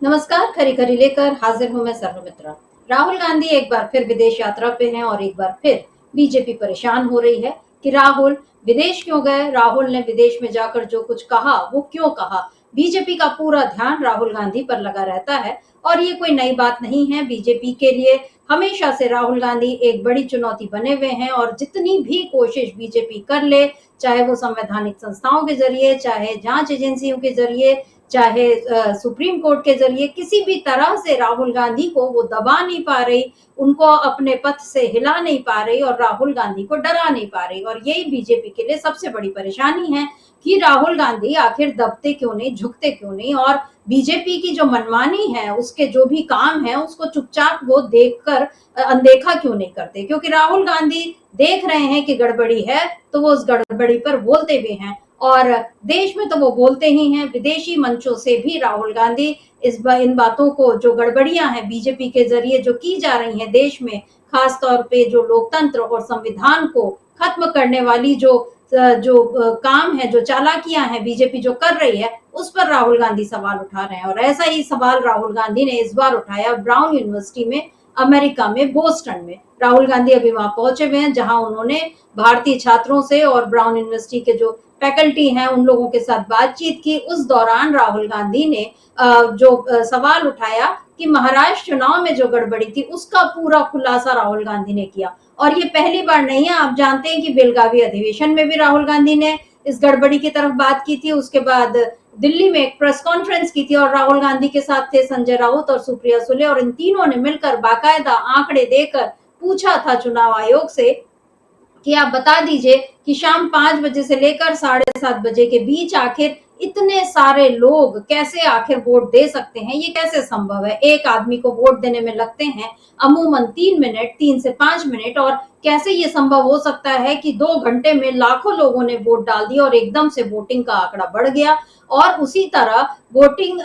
नमस्कार। खरी खरी लेकर हाजिर हूं मैं सर्वमित्रा। राहुल गांधी एक बार फिर विदेश यात्रा पे हैं और एक बार फिर बीजेपी परेशान हो रही है कि राहुल विदेश क्यों गए, राहुल ने विदेश में जाकर जो कुछ कहा वो क्यों कहा। बीजेपी का पूरा ध्यान राहुल गांधी पर लगा रहता है और ये कोई नई बात नहीं है। बीजेपी के लिए हमेशा से राहुल गांधी एक बड़ी चुनौती बने हुए हैं और जितनी भी कोशिश बीजेपी कर ले, चाहे वो संवैधानिक संस्थाओं के जरिए, चाहे जांच एजेंसियों के जरिए, चाहे सुप्रीम कोर्ट के जरिए, किसी भी तरह से राहुल गांधी को वो दबा नहीं पा रही, उनको अपने पथ से हिला नहीं पा रही और राहुल गांधी को डरा नहीं पा रही। और यही बीजेपी के लिए सबसे बड़ी परेशानी है कि राहुल गांधी आखिर दबते क्यों नहीं, झुकते क्यों नहीं और बीजेपी की जो मनमानी है, उसके जो भी काम है, उसको चुपचाप वो देखकर अनदेखा क्यों नहीं करते। क्योंकि राहुल गांधी देख रहे हैं कि गड़बड़ी है तो वो उस गड़बड़ी पर बोलते भी हैं और देश में तो वो बोलते ही हैं, विदेशी मंचों से भी राहुल गांधी इन बातों को, जो गड़बड़ियां हैं बीजेपी के जरिए जो की जा रही हैं देश में, खास तौर पे जो लोकतंत्र और संविधान को खत्म करने वाली जो काम है, जो चालाकियां हैं बीजेपी जो कर रही है, उस पर राहुल गांधी सवाल उठा रहे हैं। और ऐसा ही सवाल राहुल गांधी ने इस बार उठाया ब्राउन यूनिवर्सिटी में, अमेरिका में, बोस्टन में। राहुल गांधी अभी वहां पहुंचे हुए हैं, जहां उन्होंने भारतीय छात्रों से और ब्राउन यूनिवर्सिटी के जो फैकल्टी हैं उन लोगों के साथ बातचीत की। उस दौरान राहुल गांधी ने जो सवाल उठाया कि महाराष्ट्र चुनाव में जो गड़बड़ी थी उसका पूरा खुलासा राहुल गांधी ने किया। और ये पहली बार नहीं है, आप जानते हैं कि बेलगावी अधिवेशन में भी राहुल गांधी ने इस गड़बड़ी की तरफ बात की थी। उसके बाद दिल्ली में एक प्रेस कॉन्फ्रेंस की थी और राहुल गांधी के साथ थे संजय राउत और सुप्रिया सुले, और इन तीनों ने मिलकर बाकायदा आंकड़े देकर पूछा था चुनाव आयोग से कि आप बता दीजिए कि शाम 5 बजे से लेकर 7:30 बजे के बीच आखिर इतने सारे लोग कैसे आखिर वोट दे सकते हैं, ये कैसे संभव है। एक आदमी को वोट देने में लगते हैं अमूमन 3 मिनट, 3 से 5 मिनट, और कैसे ये संभव हो सकता है कि 2 घंटे में लाखों लोगों ने वोट डाल दिया और एकदम से वोटिंग का आंकड़ा बढ़ गया। और उसी तरह वोटिंग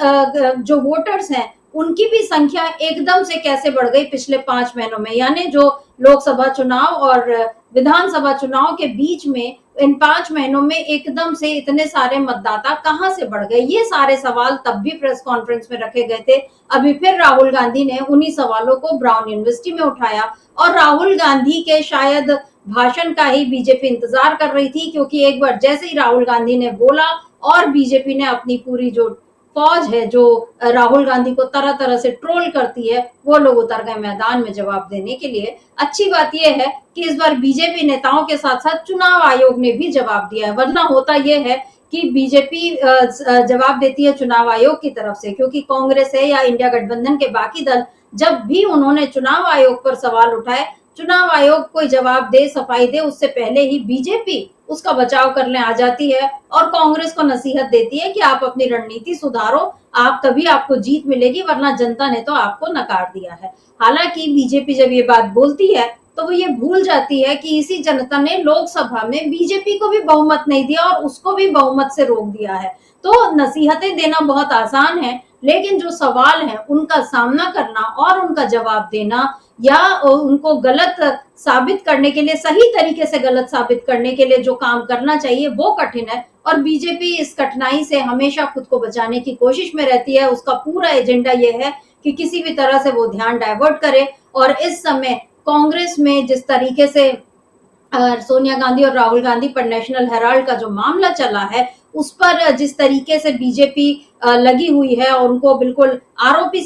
जो वोटर्स हैं उनकी भी संख्या एकदम से कैसे बढ़ गई पिछले 5 महीनों में। यानी जो लोकसभा चुनाव और विधानसभा चुनाव के बीच में इन 5 महीनों में एकदम से इतने सारे मतदाता कहां से बढ़ गए, ये सारे सवाल तब भी प्रेस कॉन्फ्रेंस में रखे गए थे। अभी फिर राहुल गांधी ने उन्हीं सवालों को ब्राउन यूनिवर्सिटी में उठाया और राहुल गांधी के शायद भाषण का ही बीजेपी इंतजार कर रही थी, क्योंकि एक बार जैसे ही राहुल गांधी ने बोला और बीजेपी ने अपनी पूरी जो फौज है, जो राहुल गांधी को तरह तरह से ट्रोल करती है, वो लोग उतर गए मैदान में जवाब देने के लिए। अच्छी बात यह है कि इस बार बीजेपी नेताओं के साथ साथ चुनाव आयोग ने भी जवाब दिया है, वरना होता यह है कि बीजेपी जवाब देती है चुनाव आयोग की तरफ से, क्योंकि कांग्रेस है या इंडिया गठबंधन के बाकी दल जब भी उन्होंने चुनाव आयोग पर सवाल उठाए, चुनाव आयोग कोई जवाब दे, सफाई दे, उससे पहले ही बीजेपी उसका बचाव करने आ जाती है और कांग्रेस को नसीहत देती है कि आप अपनी रणनीति सुधारो, आप तभी आपको जीत मिलेगी, वरना जनता ने तो आपको नकार दिया है। हालांकि बीजेपी जब ये बात बोलती है तो वो ये भूल जाती है कि इसी जनता ने लोकसभा में बीजेपी को भी बहुमत नहीं दिया और उसको भी बहुमत से रोक दिया है। तो नसीहतें देना बहुत आसान है, लेकिन जो सवाल है उनका सामना करना और उनका जवाब देना, या उनको गलत साबित करने के लिए, सही तरीके से गलत साबित करने के लिए जो काम करना चाहिए वो कठिन है। और बीजेपी इस कठिनाई से हमेशा खुद को बचाने की कोशिश में रहती है। उसका पूरा एजेंडा ये है कि किसी भी तरह से वो ध्यान डाइवर्ट करे। और इस समय कांग्रेस में जिस तरीके से सोनिया गांधी और राहुल गांधी पर नेशनल हेराल्ड का जो मामला चला है, उस पर जिस तरीके से बीजेपी लगी हुई है और उनको बिल्कुल अपराधी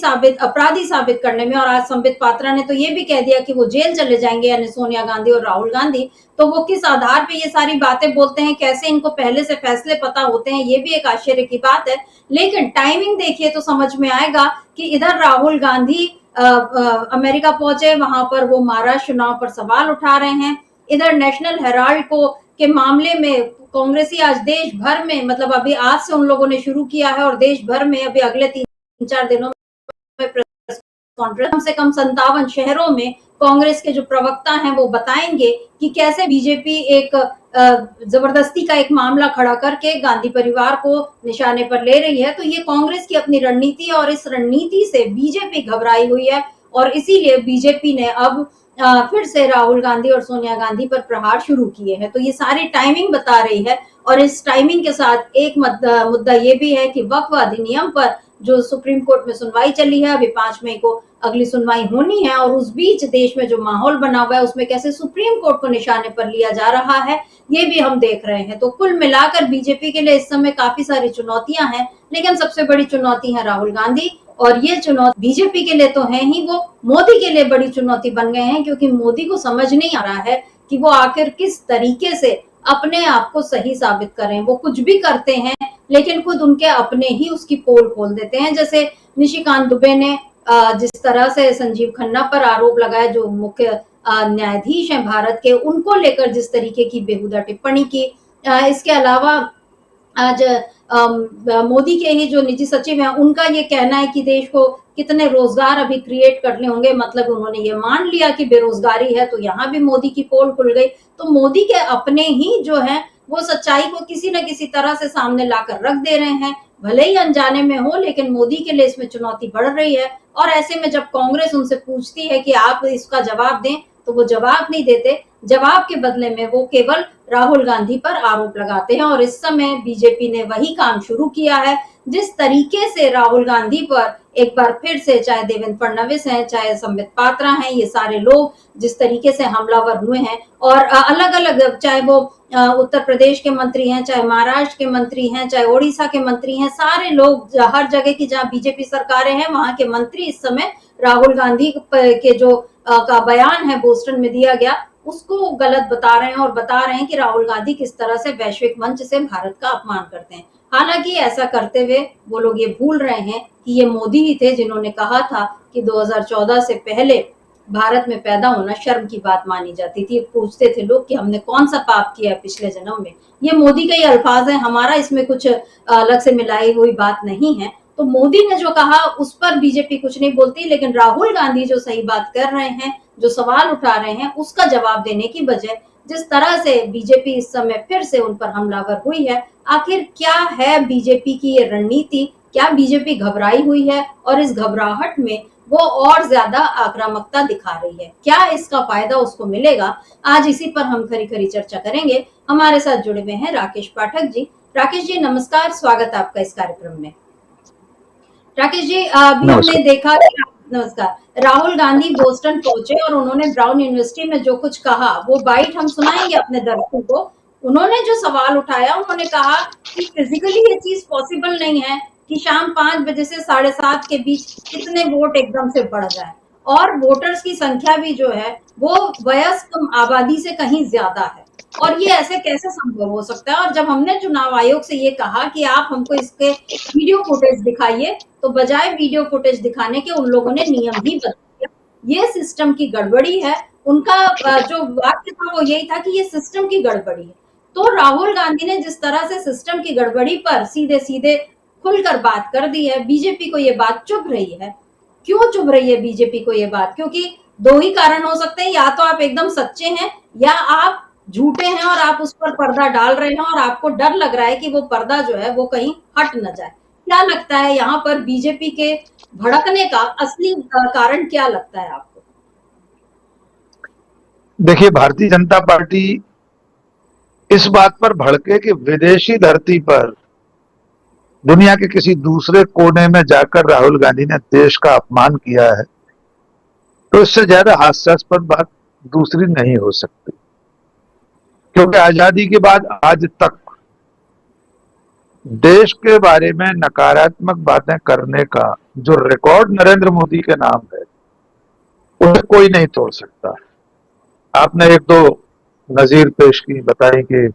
साबित करने में, और आज संबित पात्रा ने तो ये भी कह दिया कि वो जेल चले जाएंगे, यानी सोनिया गांधी और राहुल गांधी, तो वो किस आधार पे ये सारी बातें बोलते हैं, कैसे इनको पहले से फैसले पता होते हैं, ये भी एक आश्चर्य की बात है। लेकिन टाइमिंग देखिए तो समझ में आएगा कि इधर राहुल गांधी अमेरिका पहुंचे, वहां पर वो महाराष्ट्र चुनाव पर सवाल उठा रहे हैं। इधर नेशनल हेराल्ड के मामले में कांग्रेसी आज देश भर में, मतलब अभी आज से उन लोगों ने शुरू किया है और देश भर में अभी अगले 3-4 दिनों में प्रेस कॉन्फ्रेंस, कम से कम 57 शहरों में कांग्रेस के जो प्रवक्ता हैं वो बताएंगे कि कैसे बीजेपी एक जबरदस्ती का एक मामला खड़ा करके गांधी परिवार को निशाने पर ले रही है। तो ये कांग्रेस की अपनी रणनीति है और इस रणनीति से बीजेपी घबराई हुई है और इसीलिए बीजेपी ने अब फिर से राहुल गांधी और सोनिया गांधी पर प्रहार शुरू किए हैं। तो ये सारी टाइमिंग बता रही है। और इस टाइमिंग के साथ एक मुद्दा ये भी है कि वक्फ अधिनियम पर जो सुप्रीम कोर्ट में सुनवाई चली है, अभी 5 मई को अगली सुनवाई होनी है, और उस बीच देश में जो माहौल बना हुआ है उसमें कैसे सुप्रीम कोर्ट को निशाने पर लिया जा रहा है, ये भी हम देख रहे हैं। तो कुल मिलाकर बीजेपी के लिए इस समय काफी सारी चुनौतियां हैं, लेकिन सबसे बड़ी चुनौती है राहुल गांधी। और ये चुनौती बीजेपी के लिए तो है ही, वो मोदी के लिए बड़ी चुनौती बन गए हैं, क्योंकि मोदी को समझ नहीं आ रहा है कि वो आखिर किस तरीके से अपने आप को सही साबित करें। वो कुछ भी करते हैं लेकिन खुद उनके अपने ही उसकी पोल खोल देते हैं। जैसे निशिकांत दुबे ने जिस तरह से संजीव खन्ना पर आरोप लगाया, जो मुख्य न्यायाधीश हैं भारत के, उनको लेकर जिस तरीके की बेहुदा टिप्पणी की। इसके अलावा आज मोदी के ही जो निजी सचिव हैं, उनका ये कहना है कि देश को कितने रोजगार अभी क्रिएट करने होंगे, मतलब उन्होंने ये मान लिया कि बेरोजगारी है, तो यहाँ भी मोदी की पोल खुल गई। तो मोदी के अपने ही जो है वो सच्चाई को किसी न किसी तरह से सामने लाकर रख दे रहे हैं, भले ही अनजाने में हो, लेकिन मोदी के लिए इसमें चुनौती बढ़ रही है। और ऐसे में जब कांग्रेस उनसे पूछती है कि आप इसका जवाब दें, तो वो जवाब नहीं देते। जवाब के बदले में वो केवल राहुल गांधी पर आरोप लगाते हैं। और इस समय बीजेपी ने वही काम शुरू किया है, जिस तरीके से राहुल गांधी पर एक बार फिर से, चाहे देवेंद्र फडणवीस हैं, चाहे संबित पात्रा हैं, ये सारे लोग जिस तरीके से हमलावर हुए हैं, और अलग अलग, चाहे वो उत्तर प्रदेश के मंत्री हैं, चाहे महाराष्ट्र के मंत्री हैं, चाहे ओडिशा के मंत्री हैं, सारे लोग हर जगह की जहां बीजेपी सरकारें हैं वहां के मंत्री इस समय राहुल गांधी के जो का बयान है बोस्टन में दिया गया, उसको गलत बता रहे हैं, और बता रहे हैं कि राहुल गांधी किस तरह से वैश्विक मंच से भारत का अपमान करते हैं। हालांकि ऐसा करते हुए वो लोग ये भूल रहे हैं कि ये मोदी ही थे जिन्होंने कहा था कि 2014 से पहले भारत में पैदा होना शर्म की बात मानी जाती थी। पूछते थे लोग कि हमने कौन सा पाप किया है पिछले जन्म में। ये मोदी का ही अल्फाज है, हमारा इसमें कुछ अलग से मिलाई हुई बात नहीं है। तो मोदी ने जो कहा उस पर बीजेपी कुछ नहीं बोलती, लेकिन राहुल गांधी जो सही बात कर रहे हैं, जो सवाल उठा रहे हैं, उसका जवाब देने की बजाय जिस तरह से बीजेपी इस समय फिर से उन पर हमलावर हुई है, आखिर क्या है बीजेपी की ये रणनीति? क्या बीजेपी घबराई हुई है और इस घबराहट में वो और ज्यादा आक्रामकता दिखा रही है? क्या इसका फायदा उसको मिलेगा? आज इसी पर हम खरी खरी चर्चा करेंगे। हमारे साथ जुड़े हुए हैं राकेश पाठक जी। राकेश जी नमस्कार, स्वागत है आपका इस कार्यक्रम में। राकेश जी, अभी हमने देखा कि, नमस्कार, राहुल गांधी बोस्टन पहुंचे और उन्होंने ब्राउन यूनिवर्सिटी में जो कुछ कहा वो बाइट हम सुनाएंगे अपने दर्शकों को। उन्होंने जो सवाल उठाया, उन्होंने कहा कि फिजिकली ये चीज पॉसिबल नहीं है कि शाम 5 बजे से 7:30 के बीच इतने वोट एकदम से बढ़ जाए, और वोटर्स की संख्या भी जो है वो वयस्क आबादी से कहीं ज्यादा है, और ये ऐसे कैसे संभव हो सकता है? और जब हमने चुनाव आयोग से ये कहा कि आप हमको इसके वीडियो फुटेज दिखाइए, तो बजाय वीडियो फुटेज दिखाने के उन लोगों ने नियम ही बदल दिया। ये सिस्टम की गड़बड़ी है। उनका जो वाक्य था वो यही था कि ये सिस्टम की गड़बड़ी है। तो राहुल गांधी ने जिस तरह से सिस्टम की गड़बड़ी पर सीधे सीधे खुलकर बात कर दी है, बीजेपी को ये बात चुभ रही है। क्यों चुभ रही है बीजेपी को ये बात? क्योंकि दो ही कारण हो सकते हैं, या तो आप एकदम सच्चे हैं या आप झूठे हैं और आप उस पर पर्दा डाल रहे हैं और आपको डर लग रहा है कि वो पर्दा जो है वो कहीं हट न जाए। क्या लगता है यहाँ पर बीजेपी के भड़कने का असली कारण क्या लगता है आपको? देखिए, भारतीय जनता पार्टी इस बात पर भड़के कि विदेशी धरती पर दुनिया के किसी दूसरे कोने में जाकर राहुल गांधी ने देश का अपमान किया है, तो इससे ज्यादा हास्यास्पद बात दूसरी नहीं हो सकती। क्योंकि आजादी के बाद आज तक देश के बारे में नकारात्मक बातें करने का जो रिकॉर्ड नरेंद्र मोदी के नाम है, उसे कोई नहीं तोड़ सकता। आपने एक दो नजीर पेश की, बताई कि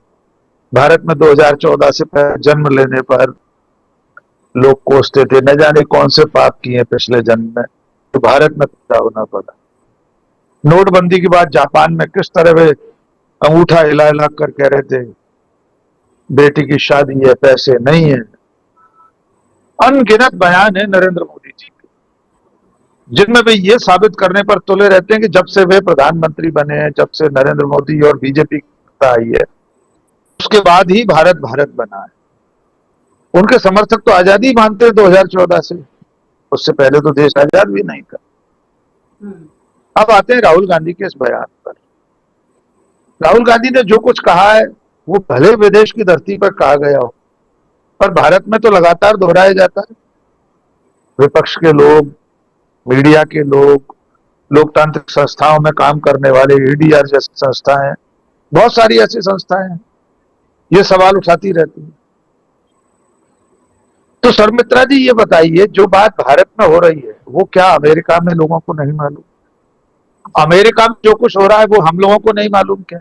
भारत में 2014 से पहले जन्म लेने पर लोग कोसते थे, न जाने कौन से पाप किए पिछले जन्म में तो भारत में पैदा होना पड़ा। नोटबंदी के बाद जापान में किस तरह वे अंगूठा हिला हिला कर कह रहे थे बेटी की शादी है, पैसे नहीं है। अनगिनत बयान है नरेंद्र मोदी जी के, जिनमें वे ये साबित करने पर तुले रहते हैं कि जब से वे प्रधानमंत्री बने हैं, जब से नरेंद्र मोदी और बीजेपी आई है, उसके बाद ही भारत भारत बना है। उनके समर्थक तो आजादी मानते हैं 2014 से, उससे पहले तो देश आजाद भी नहीं था। अब आते हैं राहुल गांधी के इस बयान पर। राहुल गांधी ने जो कुछ कहा है वो भले विदेश की धरती पर कहा गया हो, पर भारत में तो लगातार दोहराया जाता है। विपक्ष के लोग, मीडिया के लोग, लोकतांत्रिक संस्थाओं में काम करने वाले ईडीआर जैसी संस्थाएं, बहुत सारी ऐसी संस्थाएं हैं, ये सवाल उठाती रहती है। तो शर्मित्रा जी ये बताइए, जो बात भारत में हो रही है वो क्या अमेरिका में लोगों को नहीं मालूम? अमेरिका में जो कुछ हो रहा है वो हम लोगों को नहीं मालूम क्या?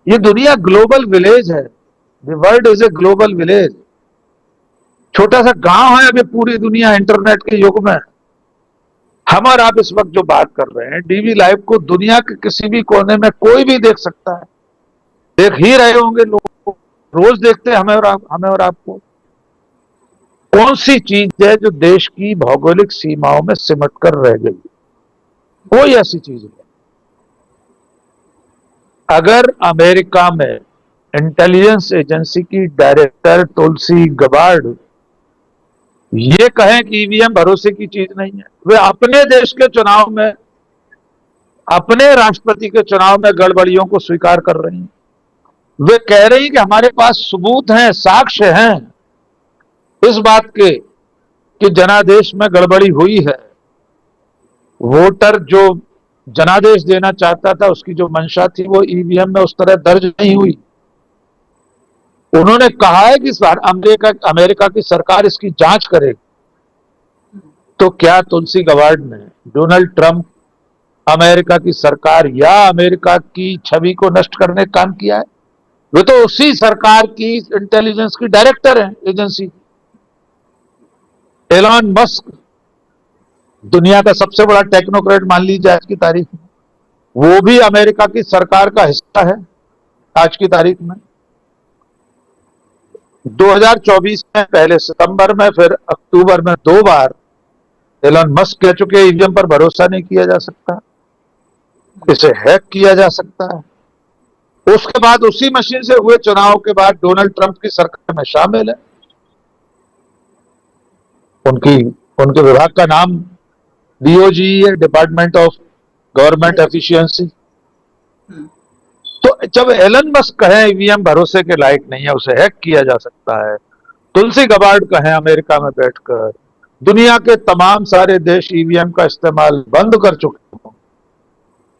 ये दुनिया ग्लोबल विलेज है। The world is a global village. छोटा सा गांव है अभी पूरी दुनिया इंटरनेट के युग में। हम और आप इस वक्त जो बात कर रहे हैं, डीवी लाइव को दुनिया के किसी भी कोने में कोई भी देख सकता है। देख ही रहे होंगे लोग, रोज देखते हैं हमें और आपको। कौन सी चीज है जो देश की भौगोलिक सीमाओं में सिमट कर रह गई? कोई ऐसी चीज नहीं। अगर अमेरिका में इंटेलिजेंस एजेंसी की डायरेक्टर तुलसी गबार्ड ये कहें कि ईवीएम भरोसे की चीज नहीं है, वे अपने देश के चुनाव में, अपने राष्ट्रपति के चुनाव में गड़बड़ियों को स्वीकार कर रही हैं। वे कह रही कि हमारे पास सबूत हैं, साक्ष्य हैं इस बात के कि जनादेश में गड़बड़ी हुई है। वोटर जो जनादेश देना चाहता था, उसकी जो मंशा थी वो ईवीएम में उस तरह दर्ज नहीं हुई। उन्होंने कहा है कि इस बार अमेरिका की सरकार इसकी जांच करेगी। तो क्या तुलसी गबार्ड ने, डोनाल्ड ट्रंप, अमेरिका की सरकार या अमेरिका की छवि को नष्ट करने का काम किया है? वे तो उसी सरकार की इंटेलिजेंस की डायरेक्टर हैं एजेंसी। एलन मस्क दुनिया का सबसे बड़ा टेक्नोक्रेट मान लीजिए आज की तारीख में, वो भी अमेरिका की सरकार का हिस्सा है आज की तारीख में। 2024 में पहले सितंबर में, फिर अक्टूबर में 2 बार एलन मस्क कह चुके ईवीएम पर भरोसा नहीं किया जा सकता, इसे हैक किया जा सकता है। उसके बाद उसी मशीन से हुए चुनाव के बाद डोनाल्ड ट्रंप की सरकार में शामिल है। उनके विभाग का नाम डीओजी है, डिपार्टमेंट ऑफ गवर्नमेंट एफिशिएंसी। तो जब एलन मस्क कहे ईवीएम भरोसे के लायक नहीं है, उसे हैक किया जा सकता है, तुलसी गबार्ड कहे अमेरिका में बैठकर दुनिया के तमाम सारे देश ईवीएम का इस्तेमाल बंद कर चुके हैं,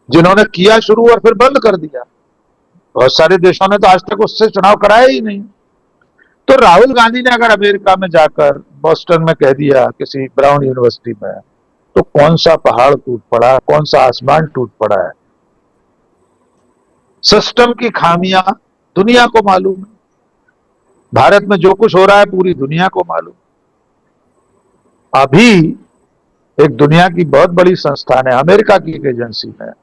जिन्होंने किया शुरू और फिर बंद कर दिया। बहुत सारे देशों ने तो आज तक उससे चुनाव कराया ही नहीं। तो राहुल गांधी ने अगर अमेरिका में जाकर बोस्टन में कह दिया किसी ब्राउन यूनिवर्सिटी में, तो कौन सा पहाड़ टूट पड़ा, कौन सा आसमान टूट पड़ा है? सिस्टम की खामियां दुनिया को मालूम है। भारत में जो कुछ हो रहा है पूरी दुनिया को मालूम। अभी एक दुनिया की बहुत बड़ी संस्थान है, अमेरिका की एक एजेंसी ने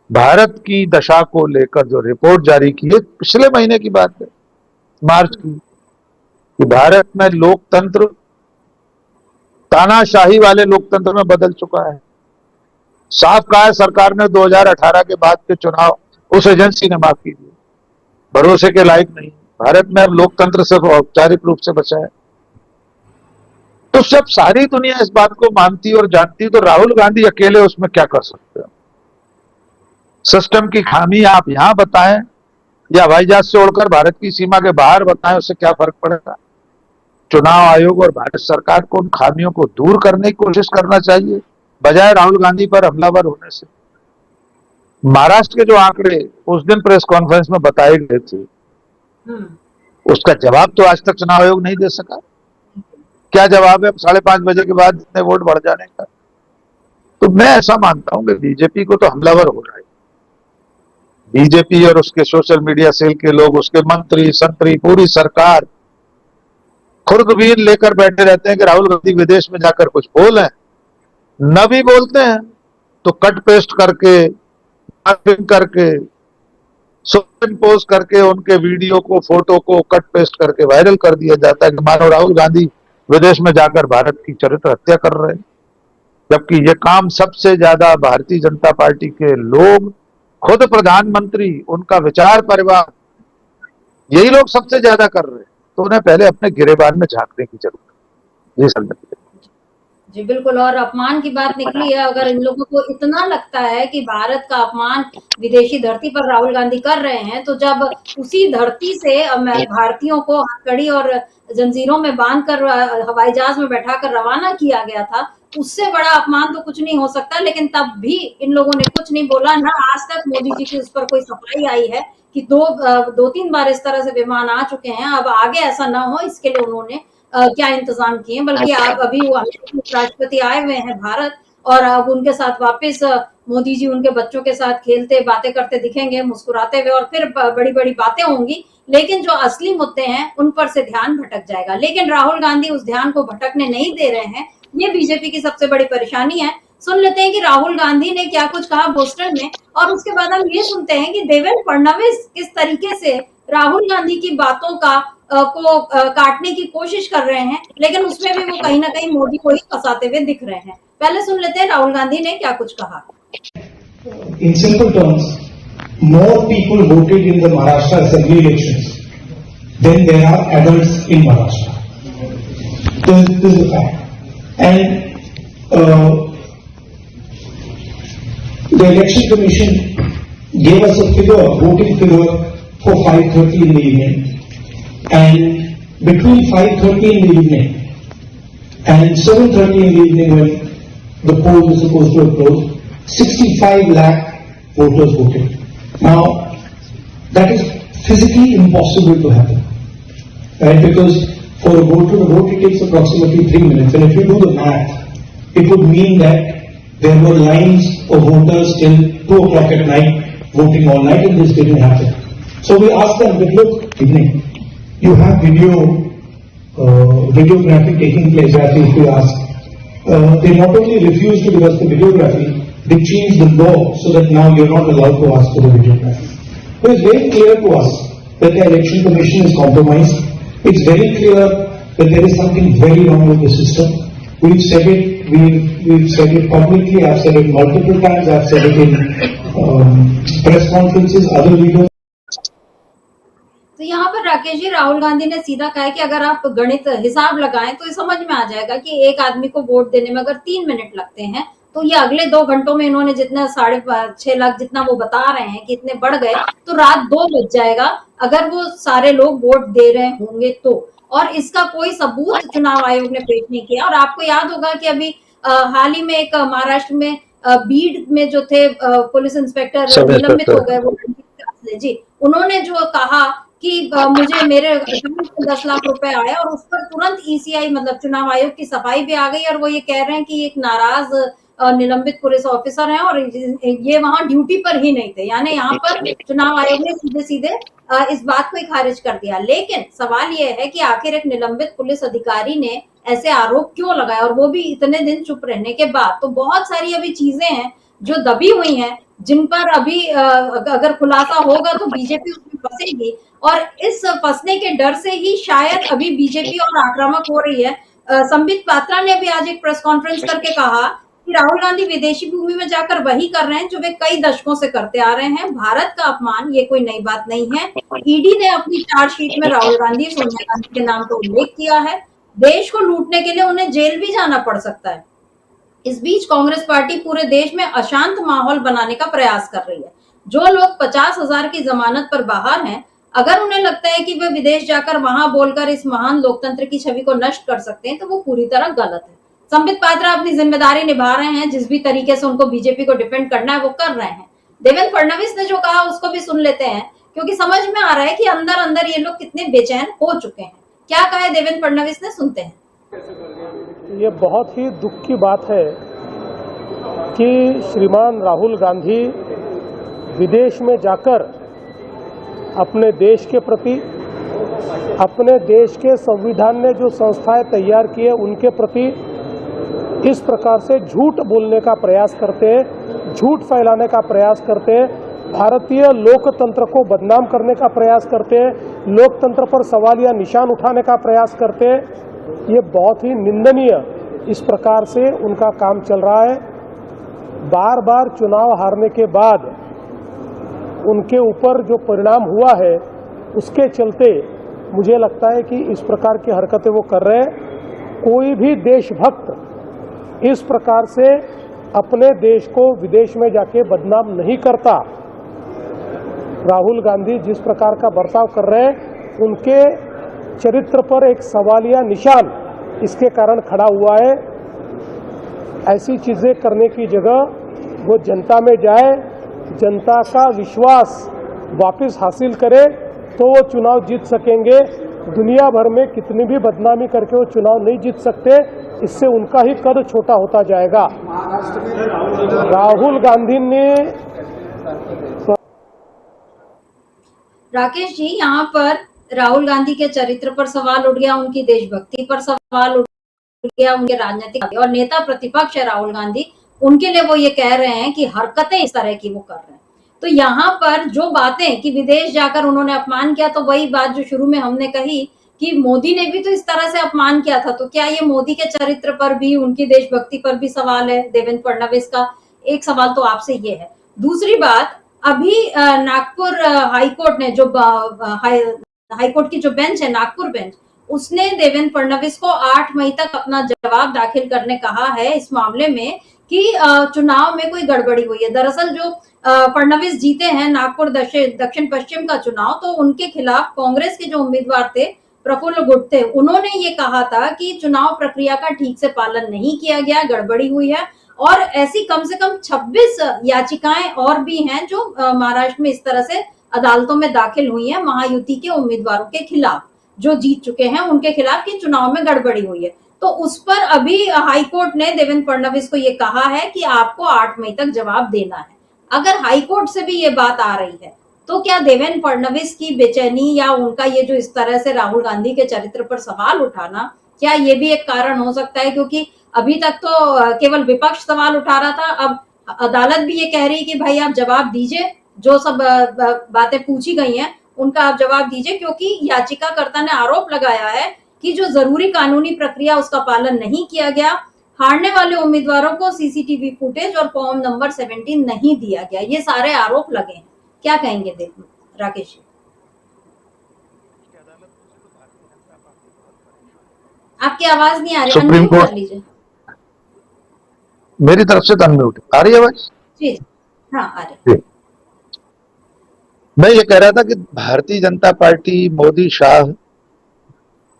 भारत की दशा को लेकर जो रिपोर्ट जारी की है, पिछले महीने की बात है, मार्च की, कि भारत में लोकतंत्र तानाशाही वाले लोकतंत्र में बदल चुका है। साफ कहा है सरकार ने 2018 के बाद के चुनाव उस एजेंसी ने माफ कीजिए, भरोसे के लायक नहीं। भारत में अब लोकतंत्र सिर्फ औपचारिक रूप से बचा है। तो जब सारी दुनिया इस बात को मानती और जानती, तो राहुल गांधी अकेले उसमें क्या कर सकते हैं? सिस्टम की खामी आप यहां बताएं या हवाई जहाज से उड़कर भारत की सीमा के बाहर बताएं, उससे क्या फर्क पड़ेगा? चुनाव आयोग और भारत सरकार को उन खामियों को दूर करने की कोशिश करना चाहिए, बजाय राहुल गांधी पर हमलावर होने से। महाराष्ट्र के जो आंकड़े उस दिन प्रेस कॉन्फ्रेंस में बताए गए थे, उसका जवाब तो आज तक चुनाव आयोग नहीं दे सका। क्या जवाब है 5:30 बजे के बाद इतने वोट बढ़ जाने का? तो मैं ऐसा मानता हूं कि बीजेपी को तो हमलावर हो रहा है। बीजेपी और उसके सोशल मीडिया सेल के लोग, उसके मंत्री संतरी, पूरी सरकार खुर्दबीन लेकर बैठे रहते हैं कि राहुल गांधी विदेश में जाकर कुछ बोले, न भी बोलते हैं तो कट पेस्ट करके सुपर पोस्ट करके उनके वीडियो को, फोटो को कट पेस्ट करके वायरल कर दिया जाता है कि मानो राहुल गांधी विदेश में जाकर भारत की चरित्र हत्या कर रहे हैं। जबकि ये काम सबसे ज्यादा भारतीय जनता पार्टी के लोग, खुद प्रधानमंत्री, उनका विचार परिवार, यही लोग सबसे ज्यादा कर रहे हैं। तो उन्हें पहले अपने गिरेबान में झांकने की जरूरत है। जी सर। जी बिल्कुल, और अपमान की बात निकली है। अगर इन लोगों को इतना लगता है कि भारत का अपमान विदेशी धरती पर राहुल गांधी कर रहे हैं, तो जब उसी धरती से भारतीयों को हथकड़ी और जंजीरों में बांध कर हवाई जहाज में बैठा कर रवाना किया गया था, उससे बड़ा अपमान तो कुछ नहीं हो सकता। लेकिन तब भी इन लोगों ने कुछ नहीं बोला, ना आज तक मोदी जी की उस पर कोई सफाई आई है कि दो तीन बार इस तरह से विमान आ चुके हैं, अब आगे ऐसा ना हो इसके लिए उन्होंने क्या इंतजाम किए। बल्कि आप अभी वो अमेरिकी राष्ट्रपति आए हुए हैं भारत, और अब उनके साथ वापस मोदी जी उनके बच्चों के साथ खेलते बातें करते दिखेंगे, मुस्कुराते हुए, और फिर बड़ी बड़ी बातें होंगी। लेकिन जो असली मुद्दे हैं उन पर से ध्यान भटक जाएगा। लेकिन राहुल गांधी उस ध्यान को भटकने नहीं दे रहे हैं, ये बीजेपी की सबसे बड़ी परेशानी है। सुन लेते हैं कि राहुल गांधी ने क्या कुछ कहा बोस्टन में, और उसके बाद हम ये सुनते हैं कि देवेंद्र फडणवीस किस तरीके से राहुल गांधी की बातों का को काटने की कोशिश कर रहे हैं, लेकिन उसमें भी वो कहीं ना कहीं मोदी को ही फंसाते हुए दिख रहे हैं। पहले सुन लेते हैं राहुल गांधी ने क्या कुछ कहा। In simple terms, more people voted in the Maharashtra assembly elections than there are adults in Maharashtra. This is the fact. And the election commission gave us a figure, voting figure for 5:30 in the evening. And between 5:30 in the evening and 7:30 in the evening, when the poll is supposed to have closed, 65 lakh voters voted. Now, that is physically impossible to happen, right? Because for a voter to vote, it takes approximately 3 minutes. And if you do the math, it would mean that there were lines of voters till 2 o'clock at night voting all night, and this didn't happen. So we asked them, but look, evening, you have videography taking place, as if we ask. They not only refused to give us the videography, they changed the law so that now you're not allowed to ask for the videography. So it's very clear to us that the election commission is compromised. It's very clear that there is something very wrong with the system. We've said it. We've said it publicly. I've said it multiple times. I've said it in press conferences. Other leaders. तो यहाँ पर राकेश जी, राहुल गांधी ने सीधा कहा है कि अगर आप गणित हिसाब लगाएं तो ये समझ में आ जाएगा कि एक आदमी को वोट देने में अगर 3 मिनट लगते हैं, तो ये अगले 2 घंटों में इन्होंने जितना 6.5 लाख जितना वो बता रहे हैं कि इतने बढ़ गए, तो रात 2 बज जाएगा अगर वो सारे लोग वोट दे रहे होंगे तो। और इसका कोई सबूत चुनाव आयोग ने पेश नहीं किया। और आपको याद होगा कि अभी हाल ही में एक महाराष्ट्र में बीड में जो थे पुलिस इंस्पेक्टर निलंबित हो गए, वो जी, उन्होंने जो कहा कि मुझे मेरे अकाउंट में 10 लाख रुपए आए, और उस पर तुरंत ईसीआई मतलब चुनाव आयोग की सफाई भी आ गई। और वो ये कह रहे हैं कि एक नाराज निलंबित पुलिस ऑफिसर हैं और ये वहां ड्यूटी पर ही नहीं थे। यानी यहाँ पर चुनाव आयोग ने सीधे सीधे इस बात को ही खारिज कर दिया। लेकिन सवाल ये है कि आखिर एक निलंबित पुलिस अधिकारी ने ऐसे आरोप क्यों लगाए, और वो भी इतने दिन चुप रहने के बाद। तो बहुत सारी अभी चीजें हैं जो दबी हुई हैं, जिन पर अभी अगर खुलासा होगा तो बीजेपी उसमें फंसेगी। और इस फंसने के डर से ही शायद अभी बीजेपी और आक्रामक हो रही है। संबित पात्रा ने भी आज एक प्रेस कॉन्फ्रेंस करके कहा कि राहुल गांधी विदेशी भूमि में जाकर वही कर रहे हैं जो वे कई दशकों से करते आ रहे हैं। भारत का अपमान ये कोई नई बात नहीं है। ईडी ने अपनी चार्जशीट में राहुल गांधी, सोनिया गांधी के नाम का उल्लेख किया है। देश को लूटने के लिए उन्हें जेल भी जाना पड़ सकता है। इस बीच कांग्रेस पार्टी पूरे देश में अशांत माहौल बनाने का प्रयास कर रही है। जो लोग 50,000 की जमानत पर बाहर हैं, अगर उन्हें लगता है कि वे विदेश जाकर वहां बोलकर इस महान लोकतंत्र की छवि को नष्ट कर सकते हैं, तो वो पूरी तरह गलत है। संबित पात्रा अपनी जिम्मेदारी निभा रहे हैं। जिस भी तरीके से उनको बीजेपी को डिफेंड करना है वो कर रहे हैं। देवेंद्र फडणवीस ने जो कहा उसको भी सुन लेते हैं, क्योंकि समझ में आ रहा है कि अंदर अंदर ये लोग कितने बेचैन हो चुके हैं। क्या कहा है देवेंद्र फडणवीस ने, सुनते हैं। ये बहुत ही दुख की बात है कि श्रीमान राहुल गांधी विदेश में जाकर अपने देश के प्रति, अपने देश के संविधान ने जो संस्थाएं तैयार की है उनके प्रति इस प्रकार से झूठ बोलने का प्रयास करते हैं, झूठ फैलाने का प्रयास करते हैं, भारतीय लोकतंत्र को बदनाम करने का प्रयास करते हैं, लोकतंत्र पर सवालिया निशान उठाने का प्रयास करते हैं। ये बहुत ही निंदनीय इस प्रकार से उनका काम चल रहा है। बार बार चुनाव हारने के बाद उनके ऊपर जो परिणाम हुआ है उसके चलते मुझे लगता है कि इस प्रकार की हरकतें वो कर रहे हैं। कोई भी देशभक्त इस प्रकार से अपने देश को विदेश में जाके बदनाम नहीं करता। राहुल गांधी जिस प्रकार का बर्ताव कर रहे हैं, उनके चरित्र पर एक सवालिया निशान इसके कारण खड़ा हुआ है। ऐसी चीजें करने की जगह वो जनता में जाए, जनता का विश्वास वापस हासिल करे, तो वो चुनाव जीत सकेंगे। दुनिया भर में कितनी भी बदनामी करके वो चुनाव नहीं जीत सकते, इससे उनका ही कद छोटा होता जाएगा। राहुल गांधी ने राकेश जी, यहाँ पर राहुल गांधी के चरित्र पर सवाल उठ गया, उनकी देशभक्ति पर सवाल उठ गया, उनके राजनीतिक और नेता प्रतिपक्ष है राहुल गांधी, उनके लिए वो ये कह रहे हैं कि हरकतें इस तरह की वो कर रहे हैं। तो यहाँ पर जो बातें कि विदेश जाकर उन्होंने अपमान किया, तो वही बात जो शुरू में हमने कही कि मोदी ने भी तो इस तरह से अपमान किया था, तो क्या ये मोदी के चरित्र पर भी, उनकी देशभक्ति पर भी सवाल है देवेंद्र फडणवीस का? एक सवाल तो आपसे ये है। दूसरी बात, अभी नागपुर हाईकोर्ट ने जो हाईकोर्ट की जो बेंच है, नागपुर बेंच, उसने देवेंद्र फडणवीस को 8 मई तक अपना जवाब दाखिल करने कहा है इस मामले में कि चुनाव में कोई गड़बड़ी हुई है। दरअसल जो फडणवीस जीते हैं नागपुर दक्षिण पश्चिम का चुनाव, तो उनके खिलाफ कांग्रेस के जो उम्मीदवार थे प्रफुल्ल गुट्टे, उन्होंने ये कहा था कि चुनाव प्रक्रिया का ठीक से पालन नहीं किया गया, गड़बड़ी हुई है। और ऐसी कम से कम 26 याचिकाएं और भी हैं जो महाराष्ट्र में इस तरह से अदालतों में दाखिल हुई हैं महायुति के उम्मीदवारों के खिलाफ, जो जीत चुके हैं उनके खिलाफ, कि चुनाव में गड़बड़ी हुई है। तो उस पर अभी हाईकोर्ट ने देवेंद्र फडणवीस को ये कहा है कि आपको 8 मई तक जवाब देना है। अगर हाईकोर्ट से भी ये बात आ रही है, तो क्या देवेंद्र फडणवीस की बेचैनी या उनका ये जो इस तरह से राहुल गांधी के चरित्र पर सवाल उठाना, क्या ये भी एक कारण हो सकता है? क्योंकि अभी तक तो केवल विपक्ष सवाल उठा रहा था, अब अदालत भी ये कह रही है कि भाई आप जवाब दीजिए, जो सब बातें पूछी गई हैं उनका आप जवाब दीजिए, क्योंकि याचिकाकर्ता ने आरोप लगाया है कि जो जरूरी कानूनी प्रक्रिया उसका पालन नहीं किया गया, हारने वाले उम्मीदवारों को सीसीटीवी फुटेज और फॉर्म नंबर 17 नहीं दिया गया, ये सारे आरोप लगे हैं। क्या कहेंगे राकेश जी? आपकी आवाज नहीं आ रही, सुप्रीम अनम्यूट कर कोर्ट लीजिए। मेरी तरफ से तो अनम्यूट आ रही है आवाज? जी हाँ, आ रही। मैं ये कह रहा था कि भारतीय जनता पार्टी, मोदी शाह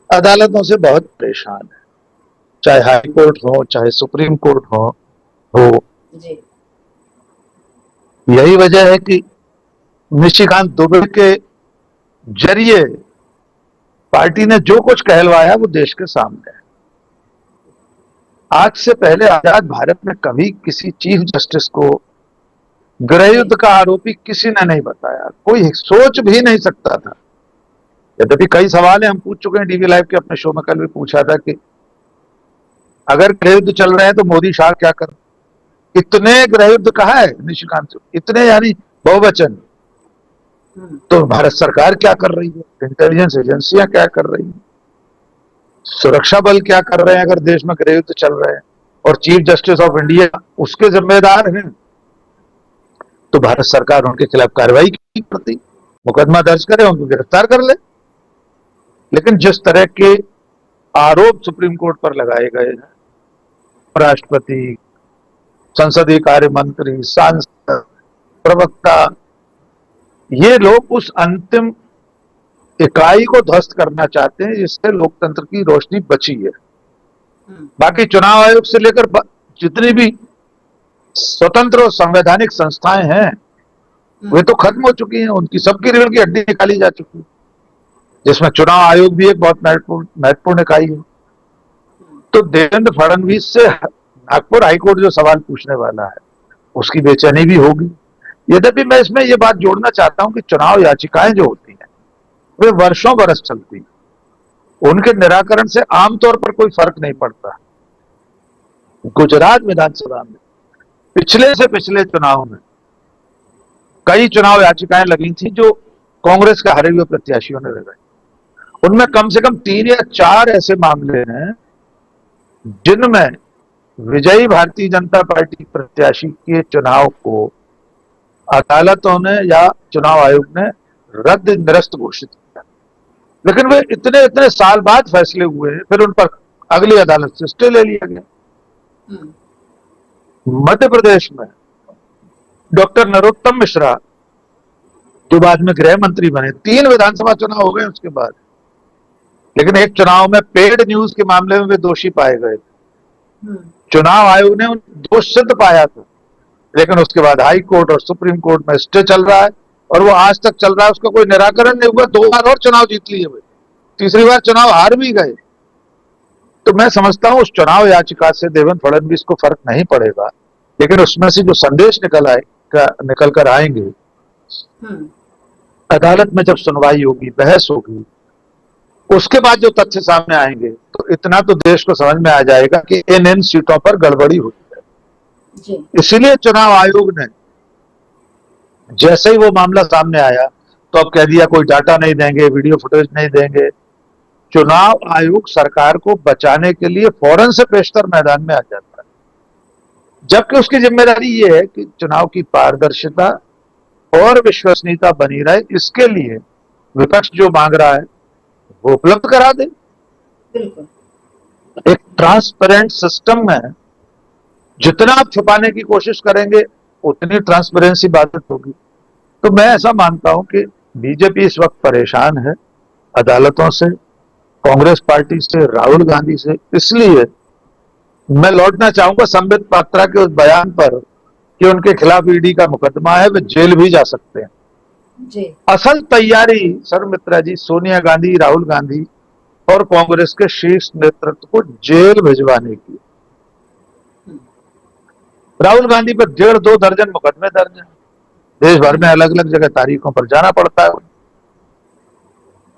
अदालतों से बहुत परेशान है, चाहे हाई कोर्ट हो, चाहे सुप्रीम कोर्ट हो जी। यही वजह है कि निशिकांत दुबे के जरिए पार्टी ने जो कुछ कहलवाया वो देश के सामने है। आज से पहले आजाद भारत में कभी किसी चीफ जस्टिस को गृह युद्ध का आरोपी किसी ने नहीं बताया, कोई सोच भी नहीं सकता था। यद्यपि कई सवाल हम पूछ चुके हैं, टीवी लाइव के अपने शो में कल भी पूछा था कि अगर गृह युद्ध चल रहे हैं तो मोदी शाह क्या कर, इतने गृह युद्ध कहा है निशिकांत, इतने यानी बहुवचन, तो भारत सरकार क्या कर रही है, इंटेलिजेंस एजेंसियां क्या कर रही है, सुरक्षा बल क्या कर रहे हैं अगर देश में गृह युद्ध चल रहे हैं, और चीफ जस्टिस ऑफ इंडिया उसके जिम्मेदार हैं, तो भारत सरकार उनके खिलाफ कार्रवाई करती, मुकदमा दर्ज करे, उनको गिरफ्तार कर ले। लेकिन जिस तरह के आरोप सुप्रीम कोर्ट पर लगाए गए हैं, राष्ट्रपति, संसदीय कार्य मंत्री, सांसद, प्रवक्ता, ये लोग उस अंतिम इकाई को ध्वस्त करना चाहते हैं जिससे लोकतंत्र की रोशनी बची है। बाकी चुनाव आयोग से लेकर जितनी भी स्वतंत्र और संवैधानिक संस्थाएं हैं वे तो खत्म हो चुकी हैं, उनकी सबकी रीढ़ की हड्डी निकाली जा चुकी है, जिसमें चुनाव आयोग भी एक बहुत महत्वपूर्ण इकाई है। तो देवेंद्र फडणवीस से नागपुर हाईकोर्ट जो सवाल पूछने वाला है उसकी बेचैनी भी होगी। यद्यपि मैं इसमें यह बात जोड़ना चाहता हूं कि चुनाव याचिकाएं जो होती हैं वे वर्षों बरस चलती हैं, उनके निराकरण से आमतौर पर कोई फर्क नहीं पड़ता। गुजरात विधानसभा में पिछले चुनाव में कई चुनाव याचिकाएं लगी थी जो कांग्रेस के हारे हुए प्रत्याशियों ने लगाई। उनमें कम से कम 3 या 4 ऐसे मामले हैं जिनमें विजयी भारतीय जनता पार्टी प्रत्याशी के चुनाव को अदालतों ने या चुनाव आयोग ने रद्द निरस्त घोषित किया, लेकिन वे इतने साल बाद फैसले हुए, फिर उन पर अगली अदालत से स्टे ले लिया गया। मध्य प्रदेश में डॉक्टर नरोत्तम मिश्रा जो बाद में गृह मंत्री बने, 3 विधानसभा चुनाव हो गए उसके बाद, लेकिन एक चुनाव में पेड न्यूज के मामले में वे दोषी पाए गए थे। चुनाव आयोग ने उन दोष सिद्ध पाया था, लेकिन उसके बाद हाई कोर्ट और सुप्रीम कोर्ट में स्टे चल रहा है और वो आज तक चल रहा है, उसका कोई निराकरण नहीं हुआ। 2 बार और चुनाव जीत लिए वे, तीसरी बार चुनाव हार भी गए। तो मैं समझता हूं उस चुनाव याचिका से देवेंद्र फडणवीस को फर्क नहीं पड़ेगा, लेकिन उसमें से जो संदेश निकल कर आएंगे, अदालत में जब सुनवाई होगी, बहस होगी, उसके बाद जो तथ्य सामने आएंगे, तो इतना तो देश को समझ में आ जाएगा कि इन सीटों पर गड़बड़ी हुई है। इसीलिए चुनाव आयोग ने जैसे ही वो मामला सामने आया तो अब कह दिया कोई डाटा नहीं देंगे, वीडियो फुटेज नहीं देंगे। चुनाव आयोग सरकार को बचाने के लिए फौरन से पेशतर मैदान में आ जाता है, जबकि उसकी जिम्मेदारी ये है कि चुनाव की पारदर्शिता और विश्वसनीयता बनी रहे। इसके लिए विपक्ष जो मांग रहा है वो उपलब्ध करा दे। एक ट्रांसपेरेंट सिस्टम में जितना आप छुपाने की कोशिश करेंगे उतनी ट्रांसपेरेंसी बाधित होगी। तो मैं ऐसा मानता हूं कि बीजेपी इस वक्त परेशान है अदालतों से, कांग्रेस पार्टी से, राहुल गांधी से। इसलिए मैं लौटना चाहूंगा संबित पात्रा के उस बयान पर कि उनके खिलाफ ईडी का मुकदमा है, वे जेल भी जा सकते हैं जी। असल तैयारी सर मित्रा जी सोनिया गांधी, राहुल गांधी और कांग्रेस के शीर्ष नेतृत्व को जेल भिजवाने की। राहुल गांधी पर 1.5-2 दर्जन मुकदमे दर्ज हैं, देश भर में अलग अलग जगह तारीखों पर जाना पड़ता है।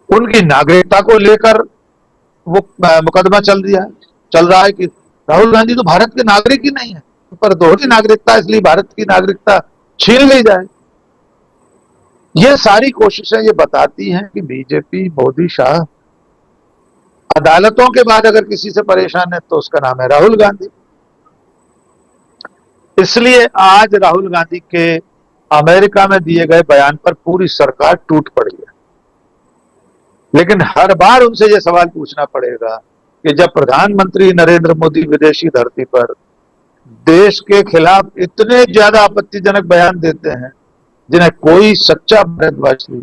उनकी नागरिकता को लेकर वो मुकदमा चल रहा है कि राहुल गांधी तो भारत के नागरिक ही नहीं है, पर दोहरी नागरिकता, इसलिए भारत की नागरिकता छीन ली जाए। ये सारी कोशिशें ये बताती हैं कि बीजेपी, मोदी, शाह अदालतों के बाद अगर किसी से परेशान है तो उसका नाम है राहुल गांधी। इसलिए आज राहुल गांधी के अमेरिका में दिए गए बयान पर पूरी सरकार टूट पड़ी है। लेकिन हर बार उनसे यह सवाल पूछना पड़ेगा कि जब प्रधानमंत्री नरेंद्र मोदी विदेशी धरती पर देश के खिलाफ इतने ज्यादा आपत्तिजनक बयान देते हैं जिन्हें कोई सच्चा भारतवासी,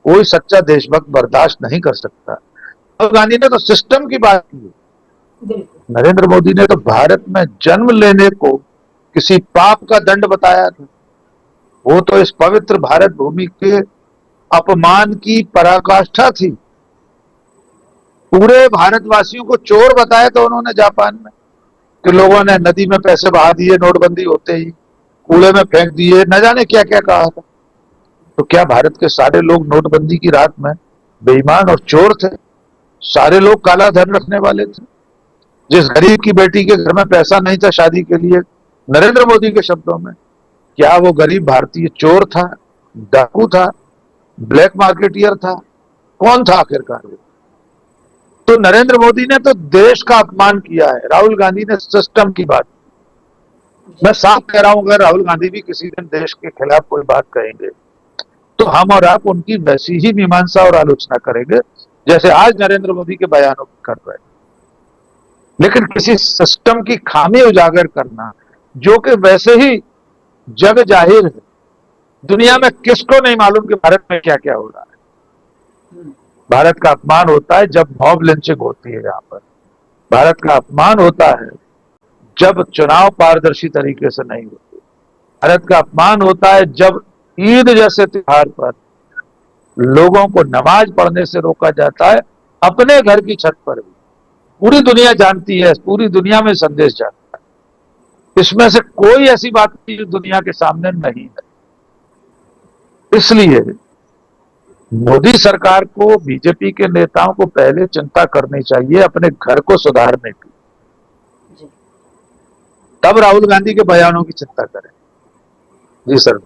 कोई सच्चा देशभक्त बर्दाश्त नहीं कर सकता। राहुल गांधी ने तो सिस्टम की बात की, नरेंद्र मोदी ने तो भारत में जन्म लेने को किसी पाप का दंड बताया था। वो तो इस पवित्र भारत भूमि के अपमान की पराकाष्ठा थी। पूरे भारतवासियों को चोर बताया था उन्होंने जापान में, कि लोगों ने नदी में पैसे बहा दिए नोटबंदी होते ही, कूड़े में फेंक दिए, न जाने क्या क्या कहा था। तो क्या भारत के सारे लोग नोटबंदी की रात में बेईमान और चोर थे? सारे लोग काला धन रखने वाले थे। जिस गरीब की बेटी के घर में पैसा नहीं था शादी के लिए, नरेंद्र मोदी के शब्दों में, क्या वो गरीब भारतीय चोर था, डाकू था, ब्लैक मार्केटियर था? कौन था आखिरकार वो? तो नरेंद्र मोदी ने तो देश का अपमान किया है, राहुल गांधी ने सिस्टम की बात की। मैं साफ कह रहा हूं, अगर राहुल गांधी भी किसी दिन देश के खिलाफ कोई बात कहेंगे तो हम और आप उनकी वैसी ही मीमांसा और आलोचना करेंगे जैसे आज नरेंद्र मोदी के बयानों को कर रहे हैं। लेकिन किसी सिस्टम की खामी उजागर करना, जो कि वैसे ही जग जाहिर है, दुनिया में किसको नहीं मालूम कि भारत में क्या क्या हो रहा है। भारत का अपमान होता है जब मॉब लिंचिंग होती है, यहाँ पर भारत का अपमान होता है जब चुनाव पारदर्शी तरीके से नहीं होते। भारत का अपमान होता है जब ईद जैसे त्योहार पर लोगों को नमाज पढ़ने से रोका जाता है, अपने घर की छत पर भी। पूरी दुनिया जानती है, पूरी दुनिया में संदेश जाता है। इसमें से कोई ऐसी बात नहीं जो दुनिया के सामने नहीं है। इसलिए मोदी सरकार को, बीजेपी के नेताओं को पहले चिंता करनी चाहिए अपने घर को सुधारने की, तब राहुल गांधी के बयानों की चिंता करें। जी सर।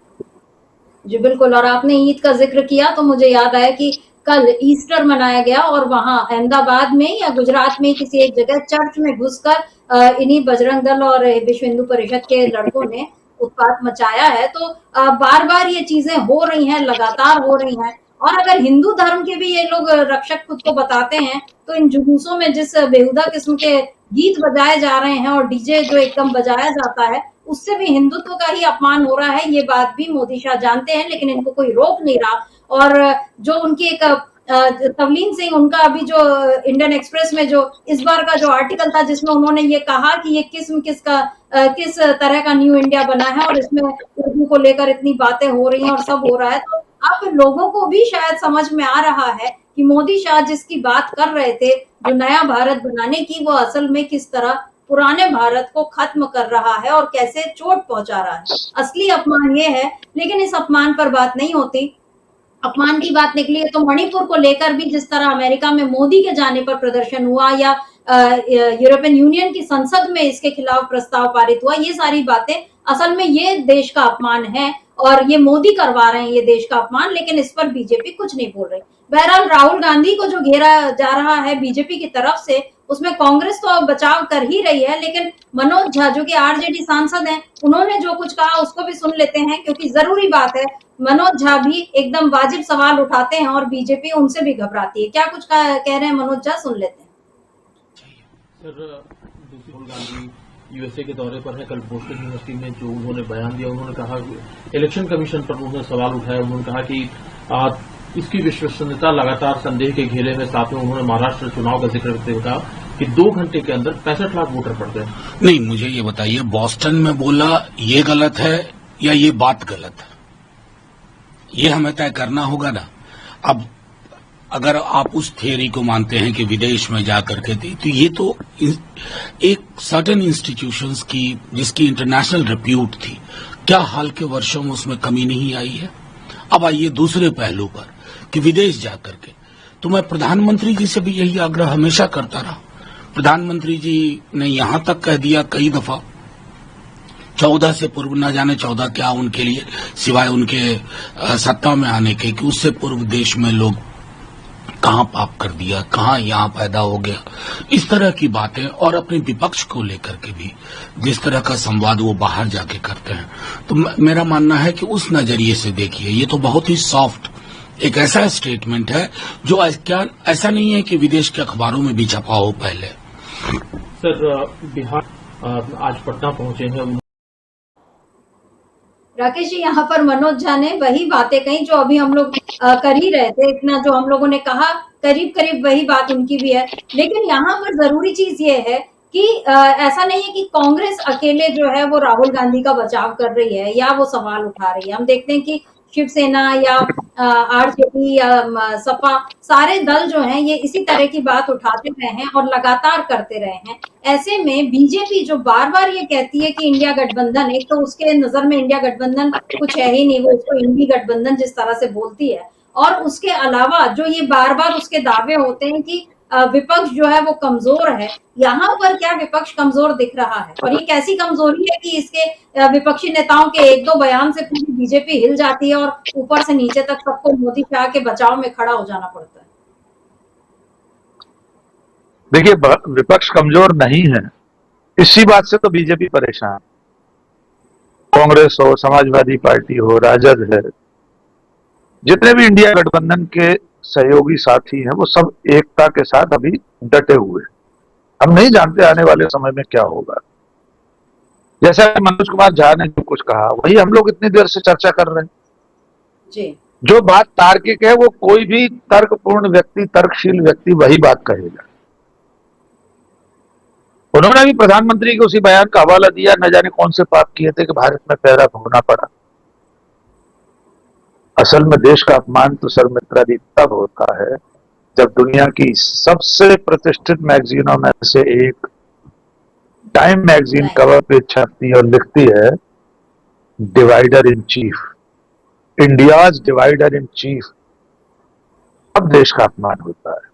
जी बिल्कुल। और आपने ईद का जिक्र किया तो मुझे याद आया कि कल ईस्टर मनाया गया और वहां अहमदाबाद में या गुजरात में किसी एक जगह चर्च में घुसकर इन्हीं बजरंग दल और विश्व हिंदू परिषद के लड़कों ने उत्पात मचाया है। तो बार बार ये चीजें हो रही हैं, लगातार हो रही हैं और अगर हिंदू धर्म के भी ये लोग रक्षक खुद को बताते हैं, तो इन जुलूसों में जिस बेहुदा किस्म के गीत बजाए जा रहे हैं और डीजे जो एकदम बजाया जाता है, उससे भी हिंदुत्व का ही अपमान हो रहा है। ये बात भी मोदी शाह जानते हैं, लेकिन इनको कोई रोक नहीं रहा। और जो उनकी एक तवलीन सिंह, उनका अभी जो इंडियन एक्सप्रेस में जो इस बार का जो आर्टिकल था, जिसमें उन्होंने ये कहा कि ये किस तरह का न्यू इंडिया बना है और इसमें उर्दू को लेकर इतनी बातें हो रही हैं और सब हो रहा है, तो अब लोगों को भी शायद समझ में आ रहा है कि मोदी शाह जिसकी बात कर रहे थे, जो नया भारत बनाने की, वो असल में किस तरह पुराने भारत को खत्म कर रहा है और कैसे चोट पहुंचा रहा है। असली अपमान ये है, लेकिन इस अपमान पर बात नहीं होती। अपमान की बात निकली है तो मणिपुर को लेकर भी जिस तरह अमेरिका में मोदी के जाने पर प्रदर्शन हुआ, या यूरोपियन यूनियन की संसद में इसके खिलाफ प्रस्ताव पारित हुआ, ये सारी बातें असल में ये देश का अपमान है और ये मोदी करवा रहे हैं ये देश का अपमान, लेकिन इस पर बीजेपी कुछ नहीं बोल रही। बहरहाल राहुल गांधी को जो घेरा जा रहा है बीजेपी की तरफ से, उसमें कांग्रेस तो बचाव कर ही रही है, लेकिन मनोज झा जो कि आरजेडी सांसद हैं, उन्होंने जो कुछ कहा उसको भी सुन लेते हैं, क्योंकि जरूरी बात है। मनोज झा भी एकदम वाजिब सवाल उठाते हैं और बीजेपी उनसे भी घबराती है। क्या कुछ कह रहे हैं मनोज झा, सुन लेते हैं। सर, राहुल गांधी यूएसए के दौरे पर है। कल बोस्टन यूनिवर्सिटी में जो उन्होंने बयान दिया, उन्होंने कहा, इलेक्शन कमीशन पर उन्होंने सवाल उठाया। उन्होंने कहा कि इसकी विश्वसनीयता लगातार संदेह के घेरे में। साथ में उन्होंने महाराष्ट्र चुनाव का जिक्र करते हुए कहा कि 2 घंटे के अंदर 65 लाख वोटर पड़ गए। नहीं, मुझे ये बताइए, बॉस्टन में बोला ये गलत है या ये बात गलत है? ये हमें तय करना होगा ना। अब अगर आप उस थियरी को मानते हैं कि विदेश में जाकर के थी, तो ये तो एक सर्टेन इंस्टीट्यूशंस की जिसकी इंटरनेशनल रिप्यूट थी, क्या हाल के वर्षों में उसमें कमी नहीं आई है? अब आइए दूसरे पहलू पर कि विदेश जाकर के, तो मैं प्रधानमंत्री जी से भी यही आग्रह हमेशा करता रहा। प्रधानमंत्री जी ने यहां तक कह दिया कई दफा, 14 से पूर्व, न जाने 14 क्या उनके लिए, सिवाय उनके सत्ता में आने के, कि उससे पूर्व देश में लोग कहां पाप कर दिया, कहां यहां पैदा हो गया, इस तरह की बातें। और अपने विपक्ष को लेकर के भी जिस तरह का संवाद वो बाहर जाके करते हैं, तो मेरा मानना है कि उस नजरिए से देखिए, ये तो बहुत ही सॉफ्ट एक ऐसा स्टेटमेंट है जो ऐसा नहीं है कि विदेश के अखबारों में भी छपा हो पहले। सर, बिहार आज पटना पहुंचे हैं। राकेश जी, यहाँ पर मनोज झा ने वही बातें कही जो अभी हम लोग कर ही रहे थे। इतना जो हम लोगों ने कहा, करीब करीब वही बात उनकी भी है। लेकिन यहाँ पर जरूरी चीज ये है कि ऐसा नहीं है कि कांग्रेस अकेले जो है वो राहुल गांधी का बचाव कर रही है या वो सवाल उठा रही है। हम देखते हैं कि शिवसेना या आरजेडी या सपा, सारे दल जो हैं ये इसी तरह की बात उठाते रहे हैं और लगातार करते रहे हैं। ऐसे में बीजेपी जो बार बार ये कहती है कि इंडिया गठबंधन, एक तो उसके नजर में इंडिया गठबंधन कुछ है ही नहीं, वो उसको इंडी गठबंधन जिस तरह से बोलती है, और उसके अलावा जो ये बार बार उसके दावे होते हैं कि विपक्ष जो है वो कमजोर है, यहाँ पर क्या विपक्ष कमजोर दिख रहा है? और ये कैसी कमजोरी है कि इसके विपक्षी नेताओं के 1-2 बयान से पूरी बीजेपी हिल जाती है और ऊपर से नीचे तक सबको मोदी शाह के बचाव में खड़ा हो जाना पड़ता है? देखिए, विपक्ष कमजोर नहीं है, इसी बात से तो बीजेपी परेशान। कांग्रेस हो, समाजवादी पार्टी हो, राजद है, जितने भी इंडिया गठबंधन के सहयोगी साथी हैं, वो सब एकता के साथ अभी डटे हुए हैं। हम नहीं जानते आने वाले समय में क्या होगा। जैसा मनोज कुमार झा ने जो कुछ कहा, वही हम लोग इतनी देर से चर्चा कर रहे हैं जी। जो बात तार्किक है, वो कोई भी तर्कपूर्ण व्यक्ति, तर्कशील व्यक्ति वही बात कहेगा। उन्होंने भी प्रधानमंत्री के उसी बयान का हवाला दिया, न जाने कौन से पाप किए थे कि भारत में पैदा होना पड़ा। असल में देश का अपमान तो सर मित्रादि तब होता है जब दुनिया की सबसे प्रतिष्ठित मैगजीनों में से एक टाइम मैगजीन कवर पे छपती और लिखती है, divider in chief, India's divider in chief. अब देश का अपमान होता है।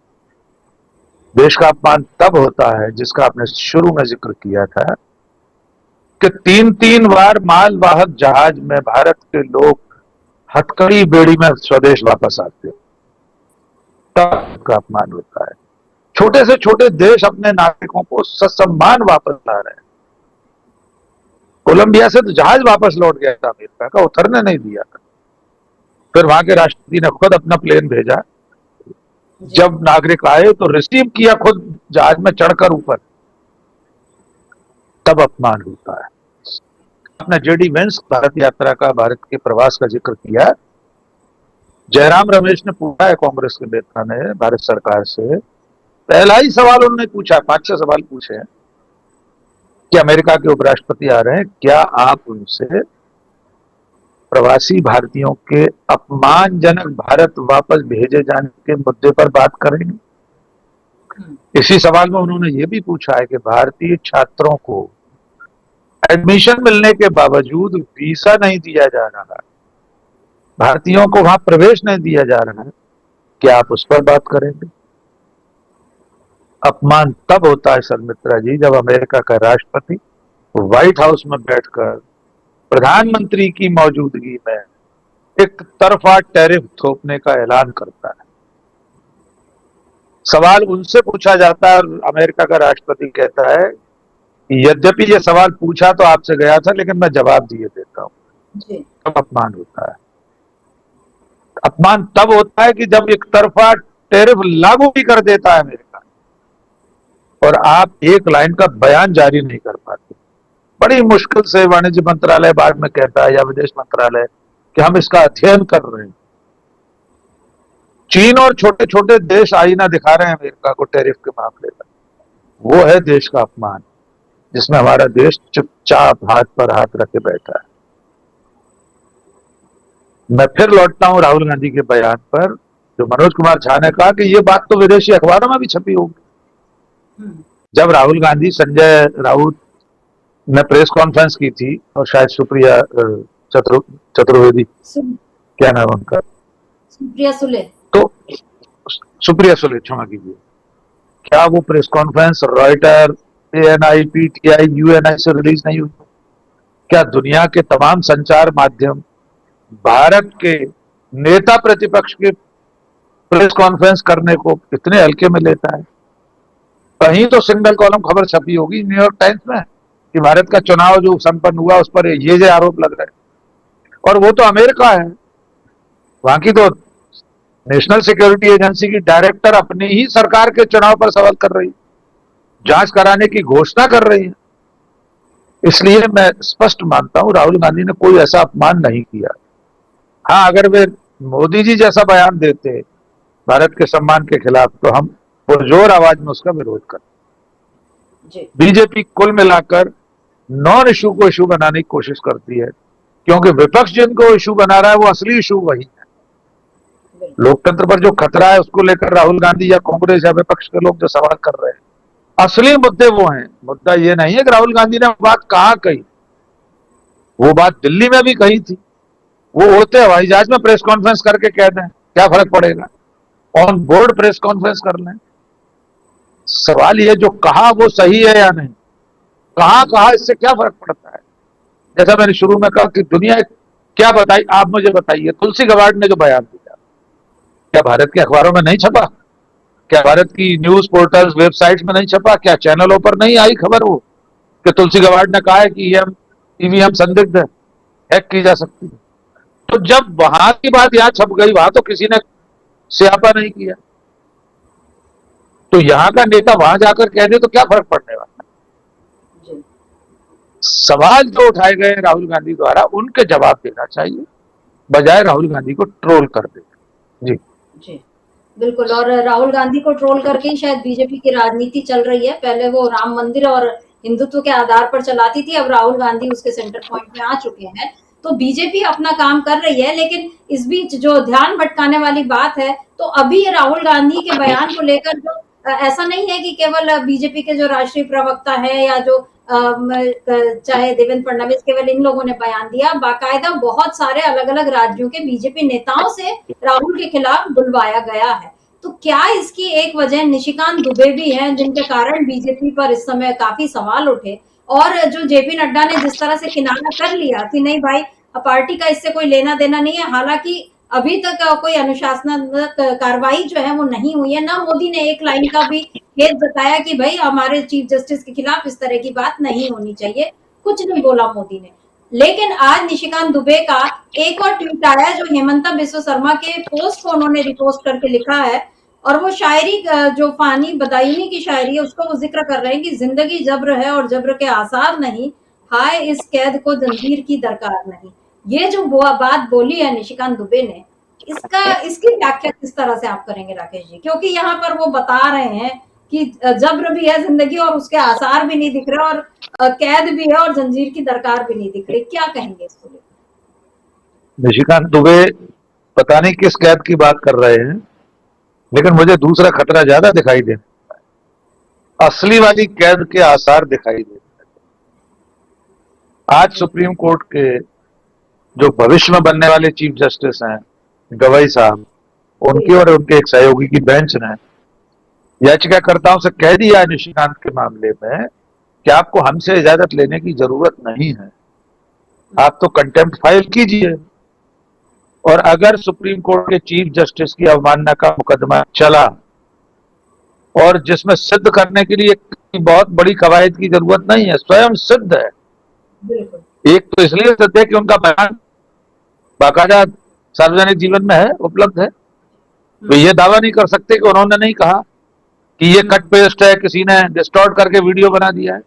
देश का अपमान तब होता है जिसका आपने शुरू में जिक्र किया था कि 3-3 बार मालवाहक जहाज में भारत के लोग हथकड़ी बेड़ी में स्वदेश वापस आते, तब का अपमान होता है। छोटे से छोटे देश अपने नागरिकों को ससम्मान वापस ला रहे हैं। कोलंबिया से तो जहाज वापस लौट गया था अमेरिका का, उतरने नहीं दिया था। फिर वहां के राष्ट्रपति ने खुद अपना प्लेन भेजा, जब नागरिक आए तो रिसीव किया खुद जहाज में चढ़कर ऊपर, तब अपमान होता है। आपने जेडी वेंस भारत यात्रा का, भारत के प्रवास का जिक्र किया। जयराम रमेश ने पूछा है कांग्रेस के नेता ने भारत सरकार से, पहला ही सवाल उन्होंने पूछा, 5-6 सवाल पूछे हैं कि अमेरिका के उपराष्ट्रपति आ रहे हैं, क्या आप उनसे प्रवासी भारतीयों के अपमानजनक भारत वापस भेजे जाने के मुद्दे पर बात करेंगे? इसी सवाल में उन्होंने ये भी पूछा है कि भारतीय छात्रों को एडमिशन मिलने के बावजूद वीजा नहीं दिया जा रहा, भारतीयों को वहां प्रवेश नहीं दिया जा रहा है, क्या आप उस पर बात करेंगे? अपमान तब होता है शर्मित्रा जी, जब अमेरिका का राष्ट्रपति व्हाइट हाउस में बैठकर प्रधानमंत्री की मौजूदगी में एक तरफा टैरिफ थोपने का ऐलान करता है। सवाल उनसे पूछा जाता है और अमेरिका का राष्ट्रपति कहता है, यद्यपि ये सवाल पूछा तो आपसे गया था, लेकिन मैं जवाब दिए देता हूं। तब अपमान होता है। अपमान तब होता है कि जब एक तरफा टैरिफ लागू भी कर देता है अमेरिका और आप एक लाइन का बयान जारी नहीं कर पाते। बड़ी मुश्किल से वाणिज्य मंत्रालय बाद में कहता है या विदेश मंत्रालय कि हम इसका अध्ययन कर रहे हैं। चीन और छोटे छोटे देश आईना दिखा रहे हैं अमेरिका को टैरिफ के मामले में। वो है देश का अपमान, जिसमें हमारा देश चुपचाप हाथ पर हाथ रखे बैठा है। मैं फिर लौटता हूं राहुल गांधी के बयान पर, जो मनोज कुमार झा ने कहा कि ये बात तो विदेशी अखबारों में भी छपी होगी। जब राहुल गांधी, संजय राउत ने प्रेस कॉन्फ्रेंस की थी और शायद सुप्रिया चतुर्वेदी, क्या नाम उनका, सुप्रिया सुले, तो सुप्रिया सुले, क्षमा कीजिए, क्या वो press conference Reuter, ANI, PTI, UNI से रिलीज नहीं हुई? क्या दुनिया के तमाम संचार माध्यम भारत के नेता प्रतिपक्ष के प्रेस कॉन्फ्रेंस करने को इतने हल्के में लेता है? कहीं तो सिंगल कॉलम खबर छपी होगी न्यूयॉर्क टाइम्स में कि भारत का चुनाव जो संपन्न हुआ उस पर ये आरोप लग रहे हैं। और वो तो अमेरिका है, वहां की तो नेशनल सिक्योरिटी एजेंसी की डायरेक्टर अपनी ही सरकार के चुनाव पर सवाल कर रही, जांच कराने की घोषणा कर रही है। इसलिए मैं स्पष्ट मानता हूं राहुल गांधी ने कोई ऐसा अपमान नहीं किया। हाँ, अगर वे मोदी जी जैसा बयान देते भारत के सम्मान के खिलाफ तो हम पुरजोर आवाज में उसका विरोध करते। बीजेपी कुल मिलाकर नॉन इशू को इशू बनाने की कोशिश करती है, क्योंकि विपक्ष जिनको इशू बना रहा है वो असली इशू वही है। लोकतंत्र पर जो खतरा है उसको लेकर राहुल गांधी या कांग्रेस या विपक्ष के लोग जो सवाल कर रहे हैं, असली मुद्दे वो हैं। मुद्दा ये नहीं है कि राहुल गांधी ने बात कहां कही, वो बात दिल्ली में भी कही थी। वो उड़ते हवाई जहाज में प्रेस कॉन्फ्रेंस करके कह दें, क्या फर्क पड़ेगा? ऑन बोर्ड प्रेस कॉन्फ्रेंस कर लें। सवाल ये जो कहा वो सही है या नहीं, कहा इससे क्या फर्क पड़ता है? जैसा मैंने शुरू में कहा कि दुनिया क्या बताई, आप मुझे बताइए, तुलसी गबार्ड ने जो बयान दिया क्या भारत के अखबारों में नहीं छपा? क्या भारत की न्यूज पोर्टल्स, वेबसाइट्स में नहीं छपा? क्या चैनलों पर नहीं आई खबर वो कि तुलसी गबार्ड ने कहा है कि ईवीएम संदिग्ध है, हैक की जा सकती है? तो जब वहां की बात यहां छप गई, वहां तो किसी ने स्यापा नहीं किया, तो यहां का नेता वहां जाकर कह दे तो क्या फर्क पड़ने वाला? सवाल जो उठाए गए राहुल गांधी द्वारा उनके जवाब देना चाहिए, बजाय राहुल गांधी को ट्रोल कर देना। जी बिल्कुल। और राहुल गांधी को ट्रोल करके ही शायद बीजेपी की राजनीति चल रही है। पहले वो राम मंदिर और हिंदुत्व के आधार पर चलाती थी, अब राहुल गांधी उसके सेंटर पॉइंट में आ चुके हैं। तो बीजेपी अपना काम कर रही है, लेकिन इस बीच जो ध्यान भटकाने वाली बात है, तो अभी राहुल गांधी के बयान को लेकर जो ऐसा नहीं है कि केवल बीजेपी के जो राष्ट्रीय प्रवक्ता है या जो चाहे देवेंद्र फडणवीस, केवल इन लोगों ने बयान दिया, बाकायदा बहुत सारे अलग अलग राज्यों के बीजेपी नेताओं से राहुल के खिलाफ बुलवाया गया है। तो क्या इसकी एक वजह निशिकांत दुबे भी हैं, जिनके कारण बीजेपी पर इस समय काफी सवाल उठे? और जो जेपी नड्डा ने जिस तरह से किनारा कर लिया कि नहीं भाई, पार्टी का इससे कोई लेना देना नहीं है, हालांकि अभी तक कोई अनुशासनात्मक कार्रवाई जो है वो नहीं हुई है, ना मोदी ने एक लाइन का भी खेद जताया कि भाई हमारे चीफ जस्टिस के खिलाफ इस तरह की बात नहीं होनी चाहिए, कुछ नहीं बोला मोदी ने। लेकिन आज निशिकांत दुबे का एक और ट्वीट आया जो हेमंता बिस्व शर्मा के पोस्ट को उन्होंने रिपोस्ट करके लिखा है, और वो शायरी जो फानी बदायूनी की शायरी है उसको वो जिक्र कर रहे हैं कि जिंदगी जब्र है और जब्र के आसार नहीं, हाय इस कैद को जंजीर की दरकार नहीं। ये जो बात बोली है निशिकांत दुबे ने, इसकी व्याख्या किस तरह से आप करेंगे राकेश जी? क्योंकि यहाँ पर वो बता रहे हैं कि जब्र भी है जिंदगी और उसके आसार भी नहीं दिख रहे, और कैद भी है और जंजीर की दरकार भी नहीं दिख रही। क्या कहेंगे इसको लेकर? निशिकांत दुबे पता नहीं किस कैद की बात कर रहे हैं, लेकिन मुझे दूसरा खतरा ज्यादा दिखाई दे, असली वाली कैद के आसार दिखाई दे। आज सुप्रीम कोर्ट के जो भविष्य में बनने वाले चीफ जस्टिस हैं गवाई साहब, उनकी और उनके एक सहयोगी की बेंच ने याचिकाकर्ताओं से कह दिया है निशिकांत के मामले में कि आपको हमसे इजाजत लेने की जरूरत नहीं है, आप तो कंटेम्प्ट फाइल कीजिए, और अगर सुप्रीम कोर्ट के चीफ जस्टिस की अवमानना का मुकदमा चला और जिसमें सिद्ध करने के लिए बहुत बड़ी कवायद की जरूरत नहीं है, स्वयं सिद्ध है। एक तो इसलिए सिद्ध है कि उनका बयान बाकायदा सार्वजनिक जीवन में है, उपलब्ध है, तो ये दावा नहीं कर सकते कि उन्होंने नहीं कहा कि ये कट पेस्ट है, किसी ने डिस्टॉर्ट करके वीडियो बना दिया है।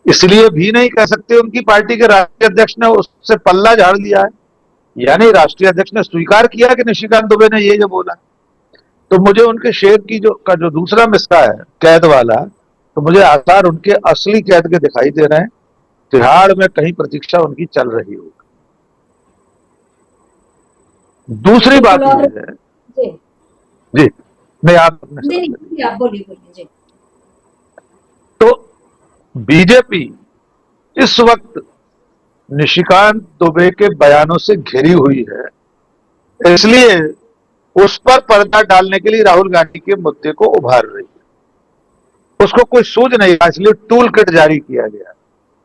इसलिए भी नहीं कह सकते उनकी पार्टी के राष्ट्रीय अध्यक्ष ने उससे पल्ला झाड़ दिया है, यानी राष्ट्रीय अध्यक्ष ने स्वीकार किया कि निशिकांत दुबे ने ये जो बोला। तो मुझे उनके शेर की जो दूसरा मिसरा है कैद वाला, तो मुझे आसार उनके असली कैद के दिखाई दे रहे हैं। तिहाड़ में कहीं प्रतीक्षा उनकी चल रही होगी। दूसरी बात यह है जी, नहीं आप बोलिए जी। तो बीजेपी इस वक्त निशिकांत दुबे के बयानों से घिरी हुई है, इसलिए उस पर पर्दा डालने के लिए राहुल गांधी के मुद्दे को उभार रही है। उसको कोई सूझ नहीं रहा, इसलिए टूल किट जारी किया गया।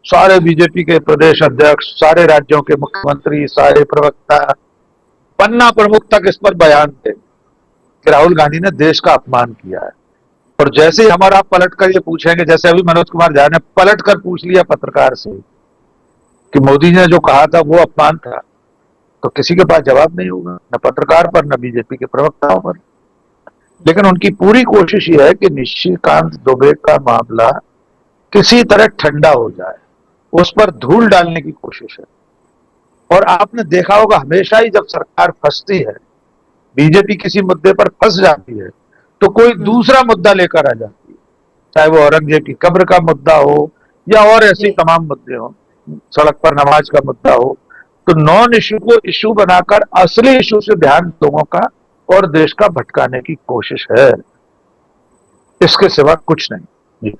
सारे बीजेपी के प्रदेश अध्यक्ष, सारे राज्यों के मुख्यमंत्री, सारे प्रवक्ता, पन्ना प्रमुख तक इस पर बयान थे कि राहुल गांधी ने देश का अपमान किया है। और जैसे ही हमारा पलट कर ये पूछेंगे, जैसे अभी मनोज कुमार झा ने पलट कर पूछ लिया पत्रकार से कि मोदी ने जो कहा था वो अपमान था, तो किसी के पास जवाब नहीं होगा, न पत्रकार पर न बीजेपी के प्रवक्ताओं पर। लेकिन उनकी पूरी कोशिश ये है कि निशिकांत दुबे का मामला किसी तरह ठंडा हो जाए, उस पर धूल डालने की कोशिश है। और आपने देखा होगा हमेशा ही जब सरकार फंसती है, बीजेपी किसी मुद्दे पर फंस जाती है, तो कोई दूसरा मुद्दा लेकर आ जाती है, चाहे वो औरंगजेब की कब्र का मुद्दा हो या और ऐसे तमाम मुद्दे हो, सड़क पर नमाज का मुद्दा हो। तो नॉन इश्यू को इश्यू बनाकर असली इश्यू से ध्यान लोगों का और देश का भटकाने की कोशिश है, इसके सिवा कुछ नहीं।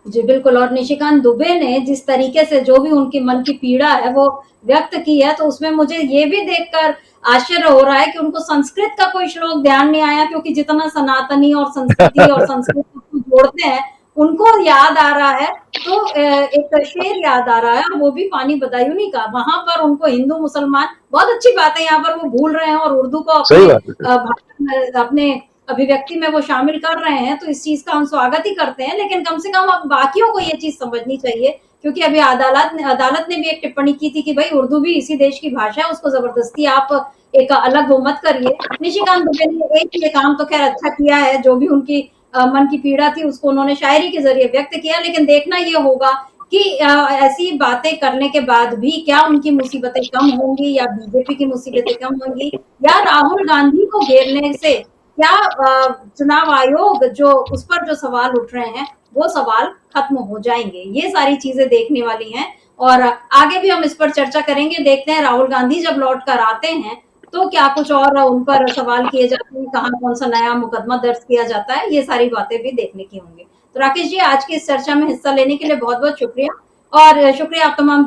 जी बिल्कुल। और निशिकांत दुबे ने जिस तरीके से जो भी उनकी मन की पीड़ा है वो व्यक्त की है, तो उसमें मुझे ये भी देखकर आश्चर्य हो रहा है कि उनको संस्कृत का कोई श्लोक ध्यान नहीं आया, क्योंकि जितना सनातनी और संस्कृति और संस्कृत को जोड़ते हैं उनको याद आ रहा है। तो एक शेर याद आ रहा है, और वो भी पानी बदायूनी का। वहां पर उनको हिंदू मुसलमान, बहुत अच्छी बात है, यहाँ पर वो भूल रहे हैं और उर्दू को अपने अभिव्यक्ति में वो शामिल कर रहे हैं, तो इस चीज का हम स्वागत ही करते हैं। लेकिन कम से कम अब बाकियों को ये चीज समझनी चाहिए, क्योंकि अभी अदालत ने भी एक टिप्पणी की थी कि भाई उर्दू भी इसी देश की भाषा है, उसको जबरदस्ती आप एक अलग वो मत करिए। निशिकांत दुबे ने एक ये काम तो खैर अच्छा किया है, जो भी उनकी मन की पीड़ा थी उसको उन्होंने शायरी के जरिए व्यक्त किया। लेकिन देखना ये होगा कि ऐसी बातें करने के बाद भी क्या उनकी मुसीबतें कम होंगी, या बीजेपी की मुसीबतें कम होंगी, या राहुल गांधी को घेरने से क्या चुनाव आयोग जो उस पर जो सवाल उठ रहे हैं वो सवाल खत्म हो जाएंगे। ये सारी चीजें देखने वाली हैं, और आगे भी हम इस पर चर्चा करेंगे। देखते हैं राहुल गांधी जब लौट कर आते हैं तो क्या कुछ और उन पर सवाल किए जाते हैं, कहाँ कौन सा नया मुकदमा दर्ज किया जाता है, ये सारी बातें भी देखने की होंगी। तो राकेश जी, आज की इस चर्चा में हिस्सा लेने के लिए बहुत बहुत शुक्रिया, और शुक्रिया आप तमाम